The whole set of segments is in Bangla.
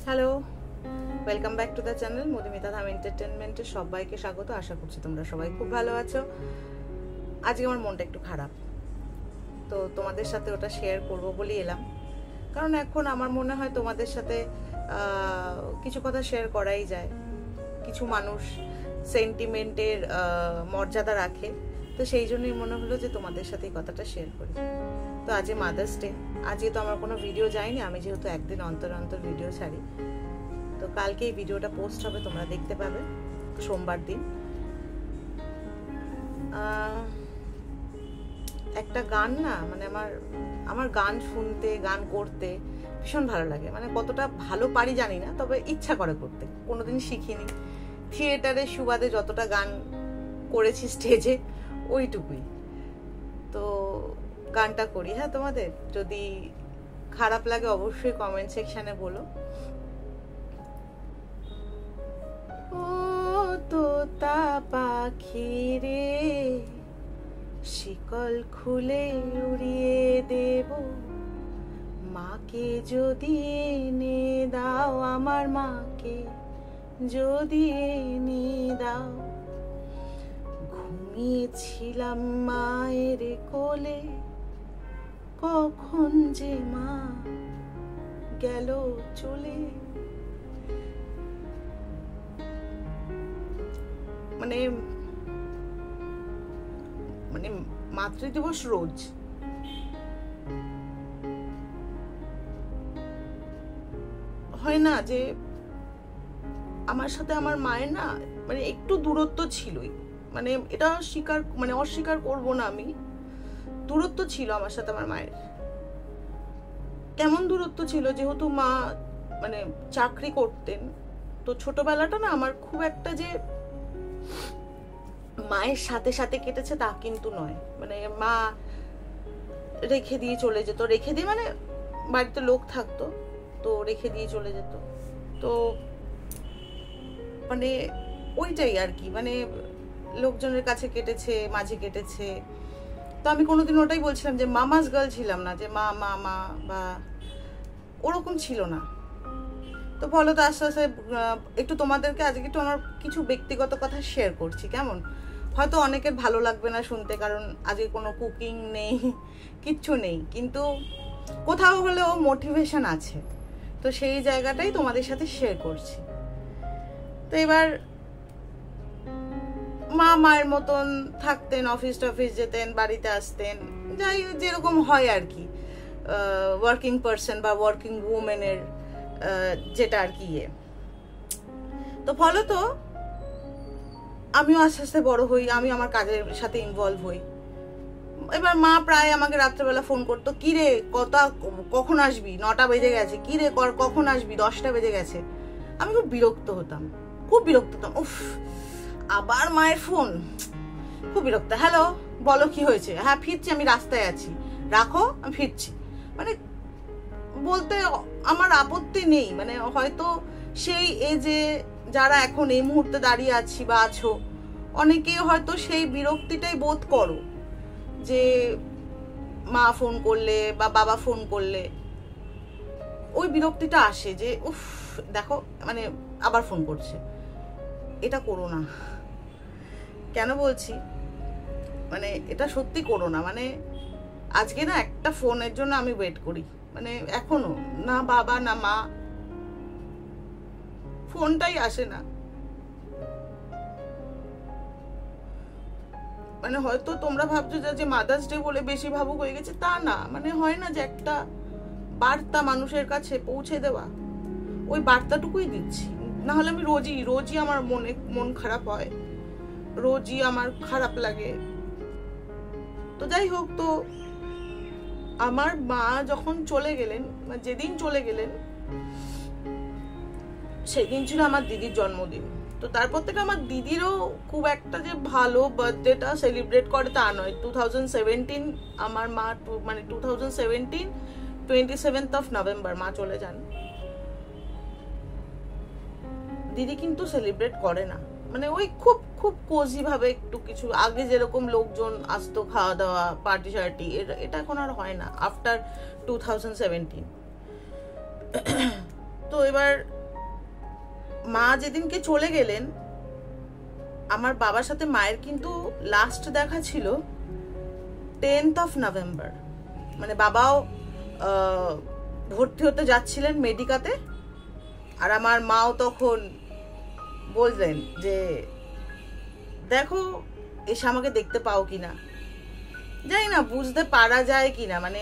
Hello, welcome back to the channel Madhumita Dham এন্টারটেনমেন্টের সবাইকে স্বাগত। আশা করছি তোমরা সবাই খুব ভালো আছো। আজকে আমার মনটা একটু খারাপ, তো তোমাদের সাথে ওটা শেয়ার করব বলেই এলাম। কারণ এখন আমার মনে হয় তোমাদের সাথে কিছু কথা শেয়ার করাই যায়। কিছু মানুষ সেন্টিমেন্টের মর্যাদা রাখে, তো সেই জন্যই মনে হলো যে তোমাদের সাথে এই কথাটা শেয়ার করি। তো আজকে মাদার্স ডে, আজকে তো আমার কোনো ভিডিও যায়নি, আমি যেহেতু একদিন অন্তর অন্তর ভিডিও ছাড়ি। তো কালকে এই ভিডিওটা পোস্ট হবে, তোমরা দেখতে পাবে সোমবার দিন। একটা গান না, মানে আমার গান শুনতে, গান করতে ভীষণ ভালো লাগে। মানে কতটা ভালো পারি জানি না, তবে ইচ্ছা করে করতে। কোনোদিন শিখিনি। থিয়েটারে সুবাদে যতটা গান করেছি স্টেজে, ওইটুকুই। তো গানটা করি। হ্যাঁ, তোমাদের যদি খারাপ লাগে অবশ্যই কমেন্ট সেকশনে বলো। ও তোতা পাখি রে, শিকল খুলে উড়িয়ে দেব, মাকে যদি এনে দাও, আমার মাকে যদি এনে দাও। ঘুমিয়েছিলাম মায়ের কোলে, কখন যে মা গেল চলে। মানে মানে মাতৃদিবস রোজ, হয় না যে আমার সাথে আমার মায়ের না মানে একটু দূরত্ব ছিলই। মানে এটা অস্বীকার করব না, আমি দূরত্ব ছিল আমার সাথে আমার মায়ের। কেমন দূরত্ব ছিল, যেহেতু মা মানে চাকরি করতেন, তো ছোটবেলাটা না আমার খুব একটা যে মায়ের সাথে সাথে কেটেছে তা কিন্তু নয়। মানে মা রেখে দিয়ে চলে যেত, রেখে দিয়ে মানে বাড়িতে লোক থাকতো, তো রেখে দিয়ে চলে যেত। তো মানে ওইটাই আর কি, মানে লোকজনের কাছে কেটেছে, মাঝে কেটেছে। তো আমি কোনোদিন ওটাই বলছিলাম যে মামাস গার্ল ছিলাম না, যে মা মা মা বা ওরকম ছিল না। তো বলো তো, আস্তে আস্তে একটু তোমাদেরকে আজকে একটু আমার কিছু ব্যক্তিগত কথা শেয়ার করছি। কেমন? হয়তো অনেকের ভালো লাগবে না শুনতে, কারণ আজকে কোনো কুকিং নেই, কিচ্ছু নেই, কিন্তু কোথাও হলেও মোটিভেশন আছে। তো সেই জায়গাটাই তোমাদের সাথে শেয়ার করছি। তো এবার মা মায়ের মতন থাকতেন, অফিস টফিস যেতেন, বাড়িতে আসতেন, যাই যেরকম হয় আর কি, ওয়ার্কিং পারসন বা ওয়ার্কিং উমেনের যেটা আর কি। তো ফলত আমিও আস্তে আস্তে বড় হই, আমি আমার কাজের সাথে ইনভলভ হই। এবার মা প্রায় আমাকে রাত্রেবেলা ফোন করতো, কিরে কখন আসবি, 9টা বেজে গেছে, কিরে কখন আসবি, 10টা বেজে গেছে। আমি খুব বিরক্ত হতাম, উফ আবার মায়ের ফোন, খুব বিরক্ত। হ্যালো, বলো কি হয়েছে? হ্যাঁ ফিরছি, আমি রাস্তায় আছি, রাখো আমি ফিরছি। মানে বলতে আমার আপত্তি নেই, মানে হয়তো সেই এজে যারা এখন এই মুহূর্তে দাঁড়িয়ে আছি বা আছো, অনেকে হয়তো সেই বিরক্তিটাই বোধ করো, যে মা ফোন করলে বা বাবা ফোন করলে ওই বিরক্তিটা আসে যে উফ দেখো, মানে আবার ফোন করছে। এটা করো না। কেন বলছি, মানে এটা সত্যি করো না। মানে আজকে না একটা ফোনের জন্য আমি ওয়েট করি, মানে এখনো না বাবা না মা, ফোনটাই আসে না। মানে হয়তো তোমরা ভাবছো যে মাদার্স ডে বলে বেশি ভাবুক হয়ে গেছে, তা না। মানে হয় না যে একটা বার্তা মানুষের কাছে পৌঁছে দেওয়া, ওই বার্তাটুকুই দিচ্ছি। না হলে আমি রোজই আমার মন খারাপ হয়, রোজই আমার খারাপ লাগে। তো যাই হোক, তো আমার মা যখন চলে গেলেন, যেদিন চলে গেলেন সেদিন ছিল আমার দিদির জন্মদিন। তো তারপর থেকে আমার দিদিরও খুব একটা যে ভালো বার্থডেটা সেলিব্রেট করে তা নয়। 2017 আমার মা, মানে 2017 27th নভেম্বর মা চলে যান। দিদি কিন্তু সেলিব্রেট করে না, মানে ওই খুব খুব কোজি ভাবে একটু কিছু। আগে যেরকম লোকজন আসতো, খাওয়া দাওয়া, পার্টি শার্টি, এটা এখন আর হয় না আফটার 2017। তো এবার মা যেদিনকে চলে গেলেন, আমার বাবার সাথে মায়ের কিন্তু লাস্ট দেখা ছিল 10th of November। মানে বাবাও ভর্তি হতে যাচ্ছিলেন মেডিকাতে, আর আমার মাও তখন বললেন যে দেখো এসে আমাকে দেখতে পাও কিনা। জানি না বুঝতে পারা যায় কিনা, মানে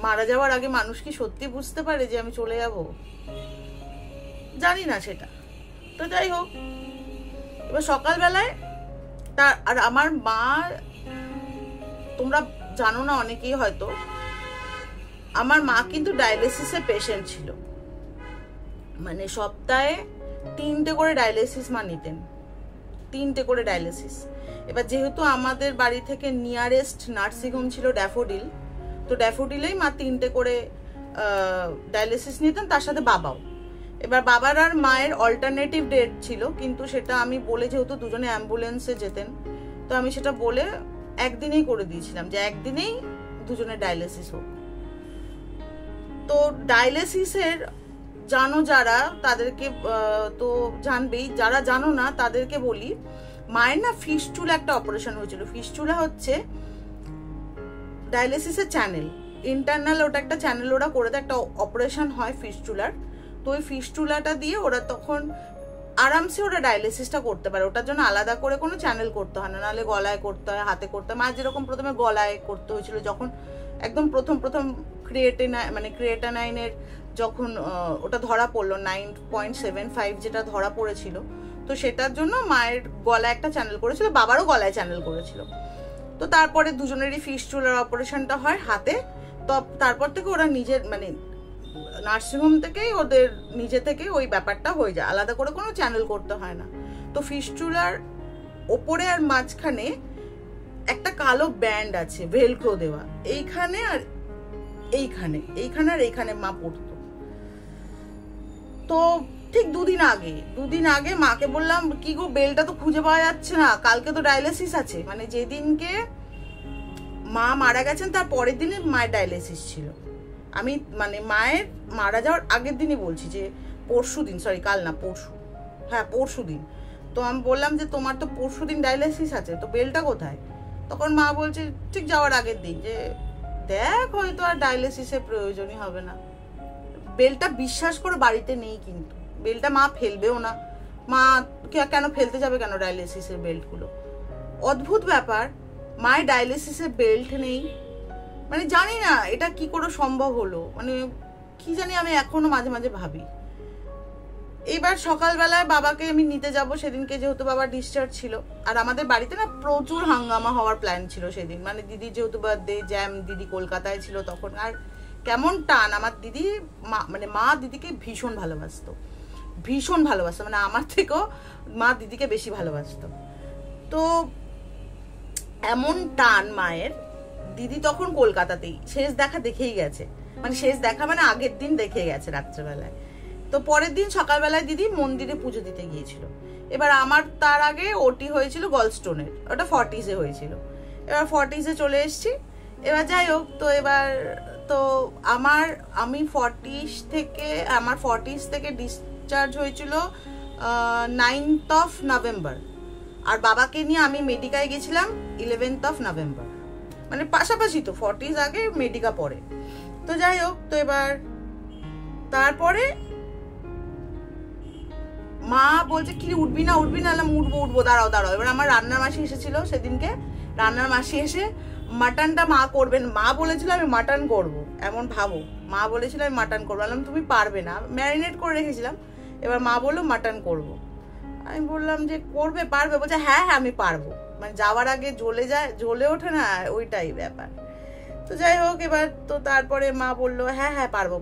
মারা যাওয়ার আগে মানুষ কি সত্যি বুঝতে পারে যে আমি চলে যাব, জানি না সেটা। তো যাই হোক, এবার সকালবেলায় আর আমার মা, তোমরা জানো না অনেকেই হয়তো, আমার মা কিন্তু ডায়ালিসিসের পেশেন্ট ছিল। মানে সপ্তাহে 3টে করে ডায়ালিসিস মা নিতেন, 3টে করে ডায়ালিসিস। এবার যেহেতু আমাদের বাড়ি থেকে নিয়ারেস্ট নার্সিং হোম ছিল ড্যাফোডিল, তো ড্যাফোডিলেই মা 3টে করে ডায়ালিসিস নিতেন, তার সাথে বাবাও। এবার বাবার আর মায়ের অল্টারনেটিভ ডেট ছিল, কিন্তু সেটা আমি বলে, যেহেতু দুজনে অ্যাম্বুলেন্সে যেতেন, তো আমি সেটা বলে একদিনেই করে দিয়েছিলাম যে একদিনেই দুজনের ডায়ালিসিস হোক। তো ডায়ালিসিসের জানো যারা, তাদেরকে তো জানবেই, যারা জানো না তাদেরকে বলি, মায়ের না ফিস্টুলা একটা অপারেশন হয়েছিল। ফিস্টুলা হচ্ছে ডায়ালিসিসের চ্যানেল, ইন্টারনাল ওটা একটা চ্যানেল ওরা করে দেয়, একটা অপারেশন হয় ফিস্টুলার। তো ওই ফিস্টুলাটা দিয়ে ওরা তখন আরামসে ওরা ডায়ালিসিসটা করতে পারে, ওটার জন্য আলাদা করে কোনো চ্যানেল করতে হয় না, নাহলে গলায় করতে হয়, হাতে করতে হয়। মায়ের যেরকম প্রথমে গলায় করতে হয়েছিল যখন একদম প্রথম ক্রিয়েটানাইনের যখন ওটা ধরা পড়লো 9.75 যেটা ধরা পড়েছিল, তো সেটার জন্য মায়ের গলায় একটা চ্যানেল করেছিল, বাবারও গলায় চ্যানেল করেছিল। তো তারপরে দুজনেরই ফিস্টুলার অপারেশনটা হয় হাতে। তো তারপর থেকে ওরা নিজের মানে নার্সিংহোম থেকেই ওদের নিজে থেকে ওই ব্যাপারটা হয়ে যায়, আলাদা করে কোনো চ্যানেল করতে হয় না। তো ফিস্টুলার ওপরে আর মাঝখানে একটা কালো ব্যান্ড আছে ভেলক্রো দেওয়া, এইখানে আর এইখানে মা পড়তো। তো ঠিক দুদিন আগে মাকে বললাম, কি গো বেলটা তো খুঁজে পাওয়া যাচ্ছে না, কালকে তো ডায়ালিসিস আছে। মানে যেদিনকে মা মারা গেছেন তার পরের দিনে মায়ের ডায়ালিসিস ছিল। আমি মানে মায়ের মারা যাওয়ার আগের দিনই বলছি যে পরশু দিন। তো আমি বললাম যে তোমার তো পরশু দিন ডায়ালিসিস আছে, তো বেলটা কোথায়? তখন মা বলছে ঠিক যাওয়ার আগের দিন যে দেখ হয়তো আর ডায়ালিসিসের প্রয়োজনই হবে না। বেলটা বিশ্বাস করে বাড়িতে নেই, কিন্তু বেলটা মা ফেলবেও না। মা কেন ফেলতে যাবে কেন ডায়ালিসিসের বেল্টগুলো? অদ্ভুত ব্যাপার, মায়ের ডায়ালিসিসের বেল্ট নেই। মানে জানি না এটা কি করে সম্ভব হলো, মানে কি জানি, আমি এখনো মাঝে মাঝে ভাবি। এবার সকালবেলায় বাবাকে আমি নিতে যাব সেদিনকে, যেহেতু বাবার ডিসচার্জ ছিল। আর আমাদের বাড়িতে না প্রচুর হাঙ্গামা হওয়ার প্ল্যান ছিল সেদিন, মানে দিদি যেহেতু বার্থডে, জ্যাম, দিদি কলকাতায় ছিল তখন। আর কেমন টান, আমার দিদি মানে মা দিদিকে ভীষণ ভালোবাসতো, মানে আমার থেকেও মা দিদিকে বেশি ভালোবাসতো। তো এমন টান মায়ের, দিদি তখন কলকাতাতেই শেষ দেখা দেখেই গেছে, মানে শেষ দেখা মানে আগের দিন দেখে গেছে রাত্রেবেলায়। তো পরের দিন সকালবেলায় দিদি মন্দিরে পুজো দিতে গিয়েছিল। এবার আমার তার আগে ওটি হয়েছিল গলস্টোনের, ওটা 40s হয়েছিল। এবার 40s চলে এসেছি। এবার যাই হোক, তো এবার তো আমি 40s থেকে ডিসচার্জ হয়েছিল 9th of November, আর বাবাকে নিয়ে আমি মেডিকায় গেছিলাম 11th of November। মানে পাশাপাশি তো, 40s আগে মেডিকা পরে। তো যাই হোক, তো এবার তারপরে মা বলছে কি উঠবি না, উঠবো দাঁড়াও। এবার আমার রান্নার মাসি এসেছিল সেদিনকে, রান্নার মাসি এসে মাটনটা মা করবেন, মা বলেছিল আমি মাটন করবো, এমন ভাবো, মা বলেছিল আমি মাটন করবো। বললাম তুমি পারবে না, ম্যারিনেট করে রেখেছিলাম। এবার মা বললো মাটন করবো। আমি বললাম যে পারবে? বলছে হ্যাঁ আমি পারবো। মানে যাওয়ার আগে জ্বলে ওঠে না, ওইটাই ব্যাপার। তো যাই হোক, এবার তো তারপরে মা বললো হ্যাঁ পারবো।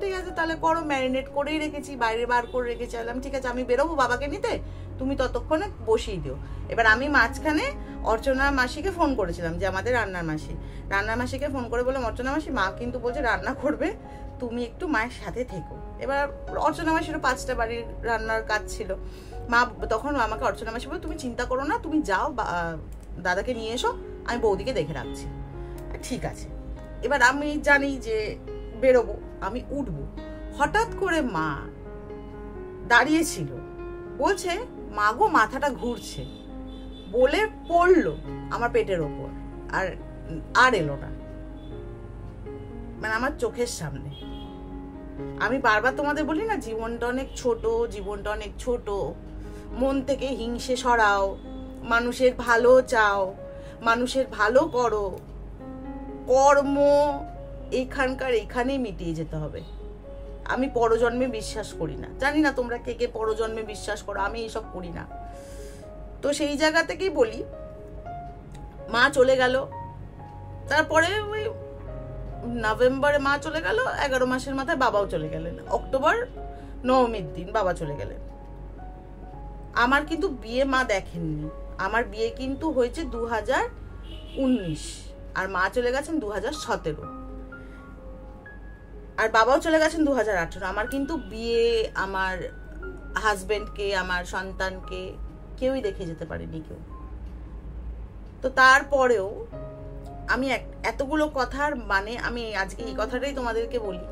ঠিক আছে তাহলে করো, ম্যারিনেট করেই রেখেছি, বাইরে বার করে রেখেছি। ঠিক আছে আমি বেরোবো বাবাকে নিতে, তুমি ততক্ষণে বসিয়ে দিও। এবার আমি মাঝখানে অর্চনা মাসিকে ফোন করেছিলাম, যে আমাদের রান্নার মাসিকে ফোন করে বললাম, অর্চনা মাসি মা কিন্তু বলছে রান্না করবে, তুমি একটু মায়ের সাথে থেকো। এবার অর্চনা মাসিরও 5টা বাড়ির রান্নার কাজ ছিল। মা তখন আমাকে অর্চনা মাসি বলে তুমি চিন্তা করো না, তুমি যাও দাদাকে নিয়ে এসো, আমি বৌদিকে দেখে রাখছি। ঠিক আছে। এবার আমি জানি যে বেরোবো, আমি উঠবো, হঠাৎ করে মা দাঁড়িয়েছিল, বলছে মা গো মাথাটা ঘুরছে, বলে পড়লো আমার পেটের ওপর, আর আর এলো না, মানে আমার চোখের সামনে। আমি বারবার তোমাদের বলি না, জীবনটা অনেক ছোট, জীবনটা অনেক ছোট, মন থেকে হিংসে সরাও, মানুষের ভালো চাও, মানুষের ভালো করো, কর্ম এখানেই মিটিয়ে যেতে হবে। আমি পরজন্মে বিশ্বাস করি না, জানি না তোমরা কে কে পরজন্মে বিশ্বাস করো, আমি এইসব করি না। তো সেই জায়গা থেকেই বলি, মা চলে গেল, তারপরে ওই নভেম্বরে মা চলে গেল, 11 মাসের মাথায় বাবাও চলে গেলেন, অক্টোবর নবমীর দিন বাবা চলে গেলেন। আমার কিন্তু বিয়ে মা দেখেননি, আমার বিয়ে কিন্তু হয়েছে 2019, আর মা চলে গেছেন 2017, আর বাবাও চলে গেছেন 2018। আমার কিন্তু বিয়ে, আমার হাজবেন্ডকে, আমার সন্তানকে কেউই দেখে যেতে পারেনি কেউ। তো তারপরেও আমি এতগুলো কথার মানে আমি আজকে এই কথাটাই তোমাদেরকে বলি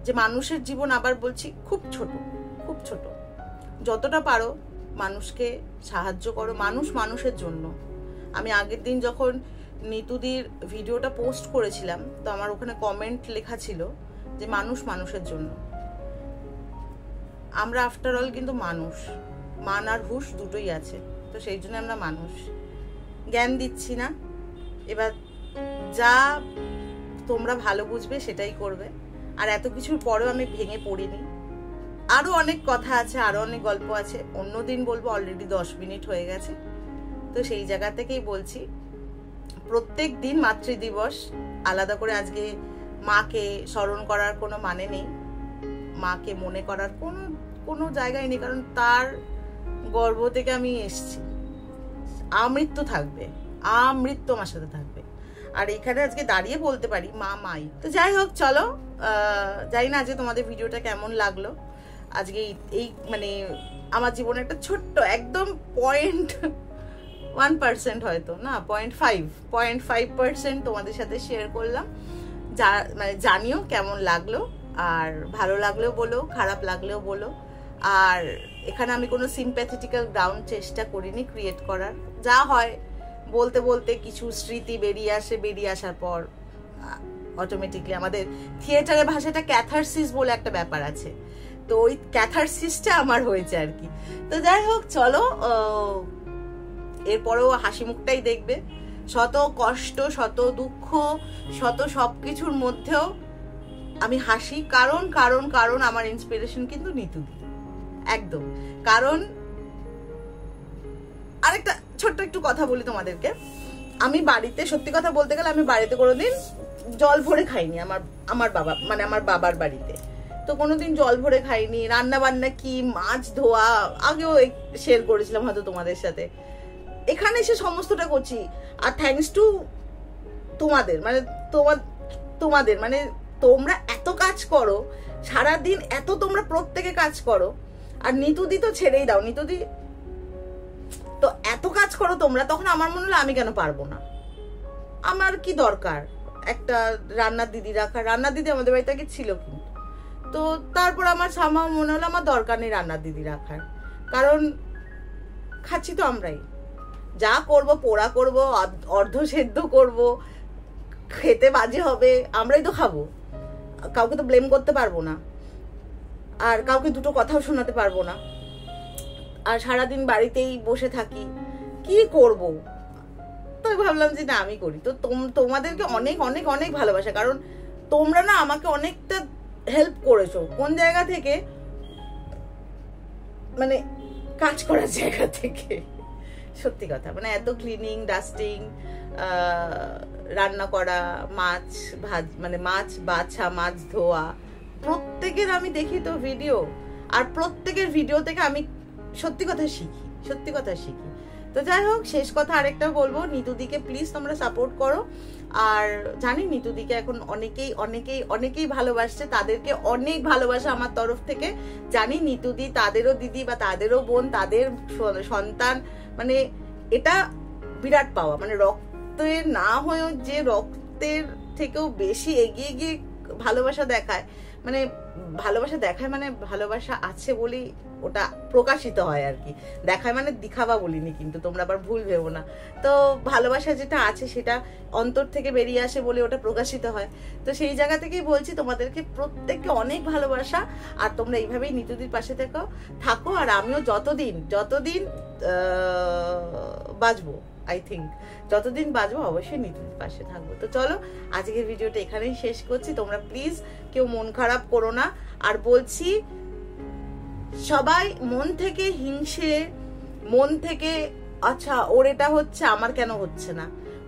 যে মানুষের জীবন, আবার বলছি, খুব ছোট, খুব ছোট। যতটা পারো মানুষকে সাহায্য করো, মানুষ মানুষের জন্য। আমি আগের দিন যখন নিতুদির ভিডিওটা পোস্ট করেছিলাম, তো আমার ওখানে কমেন্ট লেখা ছিল যে মানুষ মানুষের জন্য। আমরা আফটার অল কিন্তু মানুষ, মান আর হুঁশ দুটোই আছে, তো সেই জন্য আমরা মানুষ। জ্ঞান দিচ্ছি না, এবার যা তোমরা ভালো বুঝবে সেটাই করবে। আর এত কিছুর পরেও আমি ভেঙে পড়িনি, আরো অনেক কথা আছে, আরো অনেক গল্প আছে, অন্যদিন বলবো, অলরেডি 10 মিনিট হয়ে গেছে। তো সেই জায়গা থেকেই বলছি, প্রত্যেক দিন মাতৃদিবস, আলাদা করে আজকে মাকে স্মরণ করার কোনো মানে নেই, মাকে মনে করার কোনো জায়গায় নেই, কারণ তার গর্ভ থেকে আমি এসছি। আমৃত্যু থাকবে, আমৃত্যু আমার সাথে থাকবে। আর এখানে আজকে দাঁড়িয়ে বলতে পারি মা মাই। তো যাই হোক, চলো, জানি না আজকে তোমাদের ভিডিওটা কেমন লাগলো। আজকে এই মানে আমার জীবনে একটা ছোট্ট একদম 0.1% হয়তো না, 0.5% তোমাদের সাথে শেয়ার করলাম। মানে জানিও কেমন লাগলো, আর ভালো লাগলেও বলো, খারাপ লাগলেও বলো। আর এখানে আমি কোনো সিম্প্যাথেটিক্যাল গ্রাউন্ড চেষ্টা করিনি ক্রিয়েট করার। যা হয় বলতে বলতে কিছু স্মৃতি বেরিয়ে আসে, বেরিয়ে আসার পর অটোমেটিকলি আমাদের থিয়েটারের ভাষাটা ক্যাথারসিস বলে একটা ব্যাপার আছে, তো ওই ক্যাথারসিসটা আমার হয়েছে আর কি। তো যাই হোক, চলো, এরপরেও হাসি মুখটাই দেখবে। শত কষ্ট, শত দুঃখ, শত সবকিছুর মধ্যেও আমি হাসি, কারণ কারণ কারণ আমার ইন্সপিরেশন কিন্তু নিতুদি, একদম। কারণ আরেকটা ছোট্ট একটু কথা বলি তোমাদেরকে, আমি বাড়িতে, সত্যি কথা বলতে গেলে, আমি বাড়িতে কোনোদিন জল ভরে খাইনি। আমার বাবা, মানে আমার বাবার বাড়িতে তো কোনোদিন জল ভরে খাইনি। রান্না বান্না কি, মাছ ধোয়া, আগেও শেয়ার করেছিলাম হয়তো তোমাদের সাথে। এখানে এসে সমস্তটা করছি, আর থ্যাঙ্কস টু তোমাদের, মানে তোমাদের মানে তোমরা এত কাজ করো সারাদিন, এত তোমরা প্রত্যেকে কাজ করো। আর নিতুদি তো ছেড়েই দাও, নিতুদি তো এত কাজ করো তোমরা, তখন আমার মনে হলো আমি কেন পারবো না, আমার কি দরকার একটা রান্নার দিদি রাখার। রান্নার দিদি আমাদের বাড়িতে আগে ছিল, কিন্তু তো তারপর আমার সামাও মনে হলো আমার দরকার নেই রান্নার দিদি রাখার, কারণ খাচ্ছি তো আমরাই। যা করব, পোড়া করব, অর্ধ সেদ্ধ করব, খেতে বাজে হবে, আমরাই তো খাবো, কাউকে তো ব্লেম করতে পারবো না, আর কাউকে দুটো কথাও শোনাতে পারবো না। আর সারাদিন বাড়িতেই বসে থাকি, কি করব? তো ভাবলাম যে না, আমি করি। তো তোমাদেরকে অনেক অনেক অনেক ভালোবাসা, কারণ তোমরা না আমাকে অনেকটা হেল্প করেছো। কোন জায়গা থেকে? মানে কাজ করার জায়গা থেকে, সত্যি কথা। মানে এত ক্লিনিং, ডাস্টিং, রান্না করা, মাছ বাছা, মাছ ধোয়া, প্রত্যেকের আমি দেখি তো ভিডিও, আর প্রত্যেকের ভিডিও থেকে আমি সত্যি কথা শিখি। তো যাই হোক, শেষ কথা আরেকটা বলবো, নিতুদিকে প্লিজ তোমরা সাপোর্ট করো। আর জানি নিতুদিকে এখন অনেকেই ভালোবাসছে, তাদেরকে অনেক ভালোবাসা আমার তরফ থেকে। জানি নিতুদি তাদেরও দিদি বা তাদেরও বোন, তাদের সন্তান, মানে এটা বিরাট পাওয়া। মানে রক্তের না হয়েও যে রক্তের থেকেও বেশি এগিয়ে গিয়ে ভালোবাসা দেখায়, মানে ভালোবাসা দেখায় মানে ভালোবাসা আছে বলেই ওটা প্রকাশিত হয় আর কি, দেখায় মানে দিখাবা বলিনি কিন্তু, তোমরা আবার ভুল ভেবো না। তো ভালোবাসা যেটা আছে সেটা অন্তর থেকে বেরিয়ে আসে বলে ওটা প্রকাশিত হয়। তো সেই জায়গা থেকেই বলছি তোমাদেরকে প্রত্যেককে অনেক ভালোবাসা, আর তোমরা এইভাবেই নিতুদির পাশে থাকো। আর আমিও যতদিন বাঁচবো, আই থিঙ্ক যতদিন বাঁচবো অবশ্যই নিতুদির পাশে থাকবো। তো চলো আজকের ভিডিওটা এখানেই শেষ করছি। তোমরা প্লিজ কেউ মন খারাপ করো না। আর বলছি সবাই মন থেকে হিংসে, মন থেকে আচ্ছা ওর এটা হচ্ছে আমার কেন হচ্ছে না,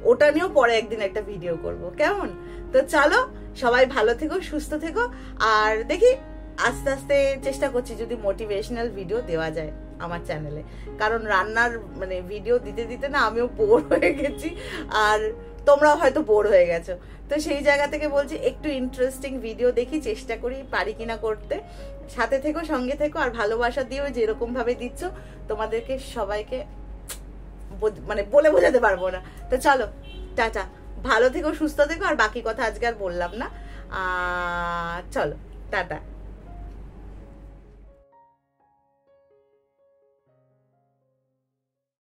ওটা নিয়েও পরে একদিন একটা ভিডিও করব, কেমন? তো চলো সবাই ভালো থেকো, সুস্থ থেকো। আর দেখি আস্তে আস্তে চেষ্টা করছি যদি মোটিভেশনাল ভিডিও দেওয়া যায় আমার চ্যানেলে, কারণ রান্নার মানে ভিডিও দিতে দিতে না আমিও বোর হয়ে গেছি, আর তোমরাও হয়তো বোর হয়ে গেছো। তো সেই জায়গা থেকে বলছি একটু ইন্টারেস্টিং ভিডিও দেখি, চেষ্টা করি পারি কিনা করতে। সাথে থেকো, সঙ্গে থেকো, আর ভালোবাসা দিও যেরকম ভাবে দিচ্ছ তোমাদেরকে সবাইকে মানে বলে বোঝাতে পারবো না। তো চলো টাটা, ভালো থেকো, সুস্থ থেকো। আর বাকি কথা আজকে আর বললাম না, চলো টাটা।